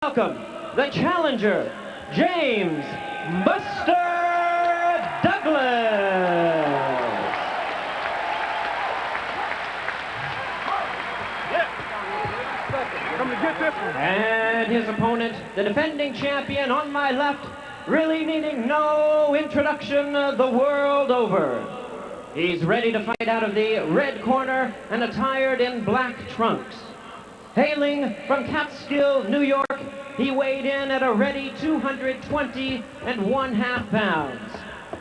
Welcome, the challenger, James Buster Douglas. Come to get this one. And his opponent, the defending champion on my left, really needing no introduction the world over. He's ready to fight out of the red corner and attired in black trunks. Hailing from Catskill, New York, he weighed in at a ready 220 1/2 pounds.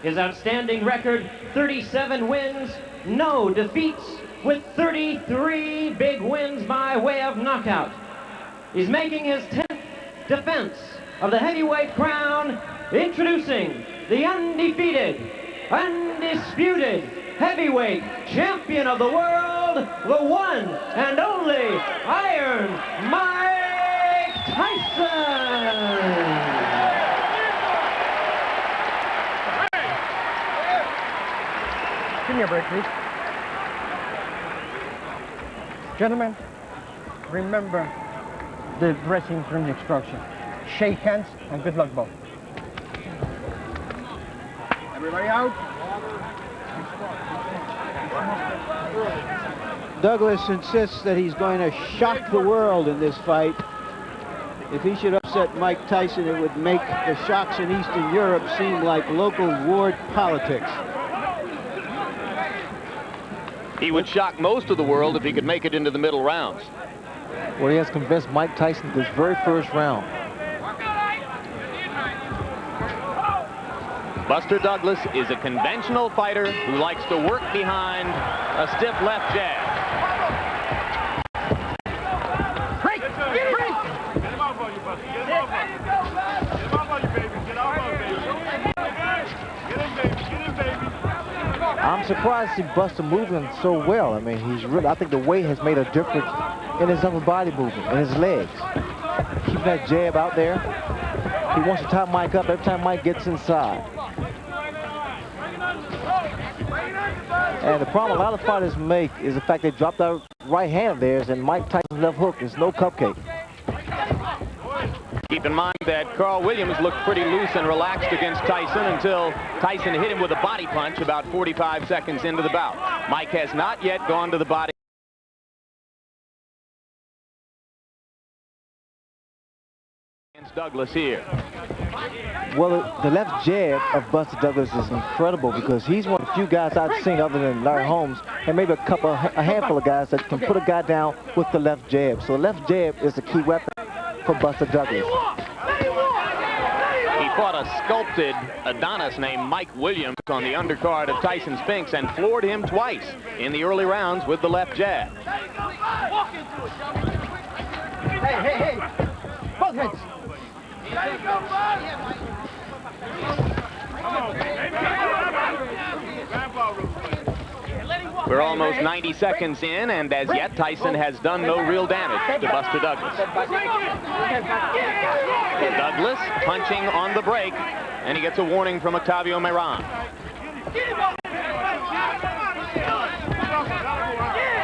His outstanding record, 37 wins, no defeats, with 33 big wins by way of knockout. He's making his 10th defense of the heavyweight crown, introducing the undefeated, undisputed heavyweight champion of the world, the one and only Iron Mike Tyson. Give me a break, please. Gentlemen, remember the dressing room instruction. Shake hands and good luck, both. Everybody out. Douglas insists that he's going to shock the world in this fight. If he should upset Mike Tyson, it would make the shocks in Eastern Europe seem like local ward politics. He would shock most of the world if he could make it into the middle rounds. Well, he has convinced Mike Tyson this very first round. Buster Douglas is a conventional fighter who likes to work behind a stiff left jab. Break! Get break! Get him off of you, Buster. Get him off of you. Get him off of you, baby. Get off of you, baby. Get him, baby. Get him, baby. I'm surprised to see Buster moving so well. I mean, he's really, I think the weight has made a difference in his upper body movement and his legs. Keeping that jab out there. He wants to tie Mike up every time Mike gets inside. And the problem a lot of fighters make is the fact they dropped that right hand of theirs, and Mike Tyson's left hook is no cupcake. Keep in mind that Carl Williams looked pretty loose and relaxed against Tyson until Tyson hit him with a body punch about 45 seconds into the bout. Mike has not yet gone to the body against Douglas here. Well, the left jab of Buster Douglas is incredible because he's one of the few guys I've seen other than Larry Holmes and maybe a handful of guys that can put a guy down with the left jab. So the left jab is the key weapon for Buster Douglas. He fought a sculpted Adonis named Mike Williams on the undercard of Tyson Spinks and floored him twice in the early rounds with the left jab. Hey. Both heads. We're almost 90 seconds in, and as yet, Tyson has done no real damage to Buster Douglas. Douglas punching on the break, and he gets a warning from Octavio Meran.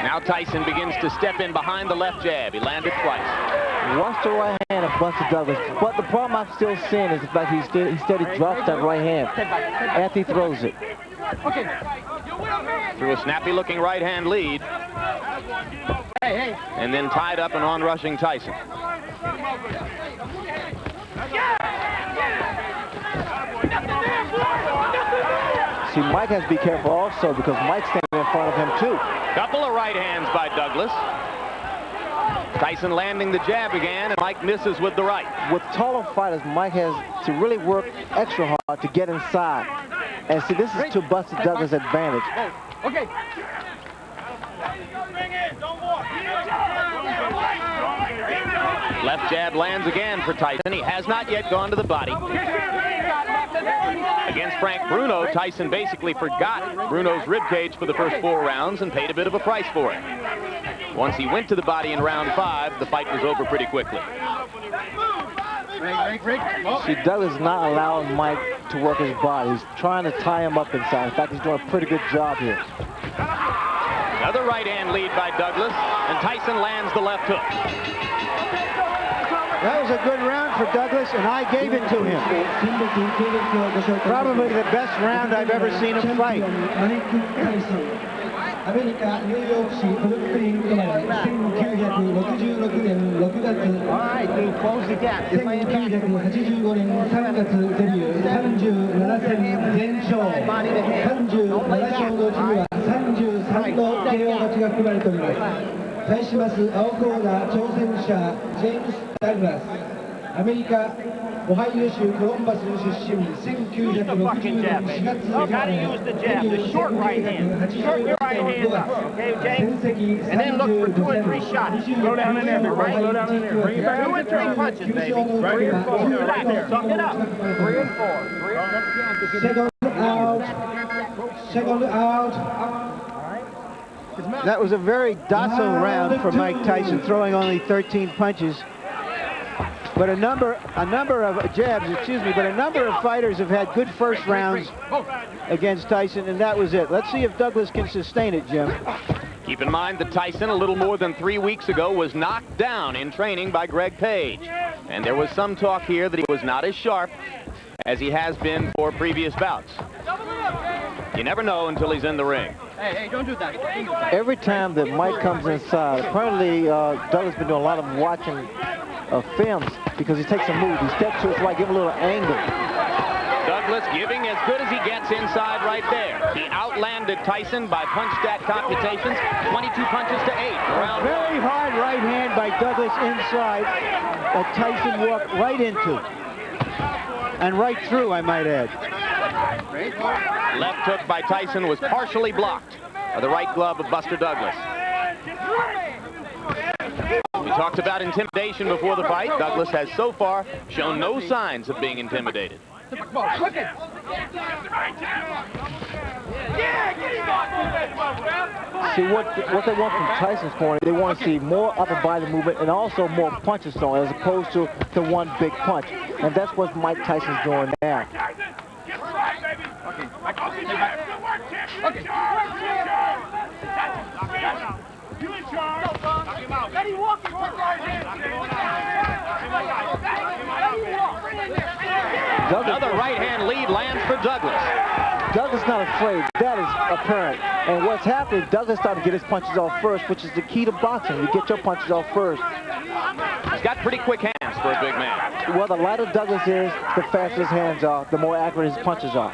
Now Tyson begins to step in behind the left jab. He landed twice. Watch the right hand of Buster Douglas. But the problem I'm still seeing is the fact he steady drops that right hand after he throws it. Through a snappy-looking right-hand lead. And then tied up and on-rushing Tyson. See, Mike has to be careful also because Mike's standing in front of him, too. Couple of right hands by Douglas. Tyson landing the jab again, and Mike misses with the right. With taller fighters, Mike has to really work extra hard to get inside. And see, this is to Buster Douglas' advantage. Okay. Left jab lands again for Tyson. He has not yet gone to the body. Against Frank Bruno, Tyson basically forgot Bruno's ribcage for the first 4 rounds and paid a bit of a price for it. Once he went to the body in round 5, the fight was over pretty quickly. See, Douglas is not allowing Mike to work his body. He's trying to tie him up inside. In fact, he's doing a pretty good job here. Another right hand lead by Douglas, and Tyson lands the left hook. That was a good round for Douglas, and I gave it to him. Probably the best round I've ever seen him fight. アメリカ・ニューヨーク市ブルックリン生まれ1966年6月1985年3月デビュー37戦全勝37勝のうちには33の KO 勝ちが含まれております。対します青コーナー挑戦者ジェームス・ダグラス、アメリカオハイオ州コロンバス出身、1960年4月生まれ、1980年5月、戦績32戦、25勝の敗1分9勝のうちはSecond out. That was a very docile round for Mike Tyson, throwing only 13 punches. But a number of jabs, but a number of fighters have had good first rounds against Tyson, and that was it. Let's see if Douglas can sustain it, Jim. Keep in mind that Tyson, a little more than 3 weeks ago, was knocked down in training by Greg Page. And there was some talk here that he was not as sharp as he has been for previous bouts. You never know until he's in the ring. Hey, don't do that. Every time that Mike comes inside, apparently Douglas has been doing a lot of watching films because he takes a move. He steps to his right, give a little angle. Douglas giving as good as he gets inside right there. He outlanded Tyson by punch stat computations, 22 punches to 8. A very hard right hand by Douglas inside that Tyson walked right into. And right through, I might add. Left hook by Tyson was partially blocked by the right glove of Buster Douglas. We talked about intimidation before the fight. Douglas has so far shown no signs of being intimidated. See, what they want from Tyson's corner, they want to see more upper body movement and also more punches thrown as opposed to the one big punch. And that's what Mike Tyson's doing now. Another right-hand lead lands for Douglas. Douglas not afraid. That is apparent. And what's happening, Douglas started to get his punches off first, which is the key to boxing. You get your punches off first. He's got pretty quick hands for a big man. Well, the lighter Douglas is, the faster his hands are, the more accurate his punches are.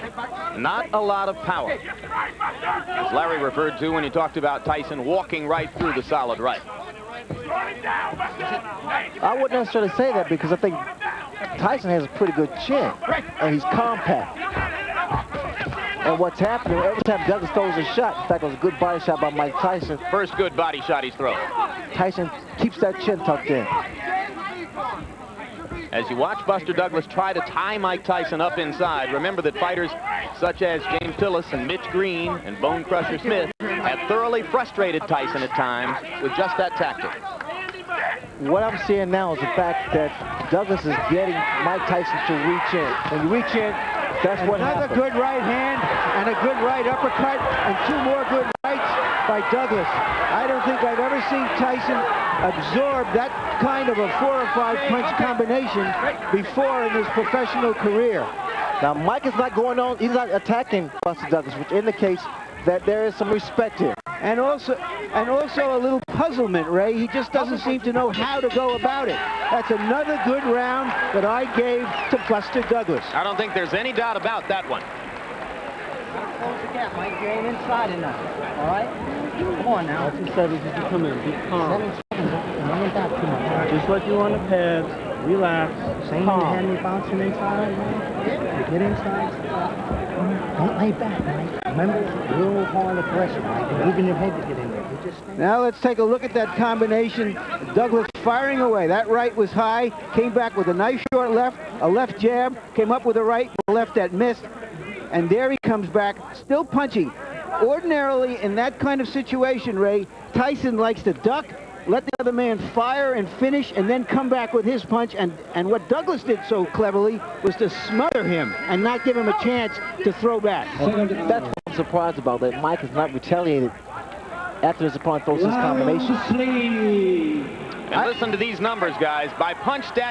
Not a lot of power. As Larry referred to when he talked about Tyson walking right through the solid right. I wouldn't necessarily say that because I think Tyson has a pretty good chin, and he's compact. And what's happening, every time Douglas throws a shot, in fact, it was a good body shot by Mike Tyson. First good body shot he's thrown. Tyson keeps that chin tucked in. As you watch Buster Douglas try to tie Mike Tyson up inside, remember that fighters such as James Tillis and Mitch Green and Bone Crusher Smith have thoroughly frustrated Tyson at times with just that tactic. What I'm seeing now is the fact that Douglas is getting Mike Tyson to reach in. When you reach in, that's what happens. Another good right hand and a good right uppercut and 2 more good rights by Douglas. I don't think I've ever seen Tyson absorb that kind of a 4 or 5 punch combination before in his professional career. Now, Mike is not going on, he's not attacking Buster Douglas, which indicates that there is some respect here. And also a little puzzlement, Ray. He just doesn't seem to know how to go about it. That's another good round that I gave to Buster Douglas. I don't think there's any doubt about that one. Close the gap, Mike. You ain't inside enough. All right? Come on now. That's what he said. Just come in. Be calm. 7 seconds. Don't get that too much. Just like you on the pads. Relax. Same you had me bouncing inside, man. You get inside. Don't lay back, Mike. Remember, real hard aggression, Mike. You're moving your head to get in there. You just stay. Now let's take a look at that combination. Douglas firing away. That right was high, came back with a nice short left, a left jab, came up with a right, a left that missed, and there he comes back, still punching. Ordinarily, in that kind of situation, Ray, Tyson likes to duck, let the other man fire and finish, and then come back with his punch. And what Douglas did so cleverly was to smother him and not give him a chance to throw back. That's what I'm surprised about, that Mike has not retaliated after his opponent throws his combination. And listen to these numbers, guys. By punch stat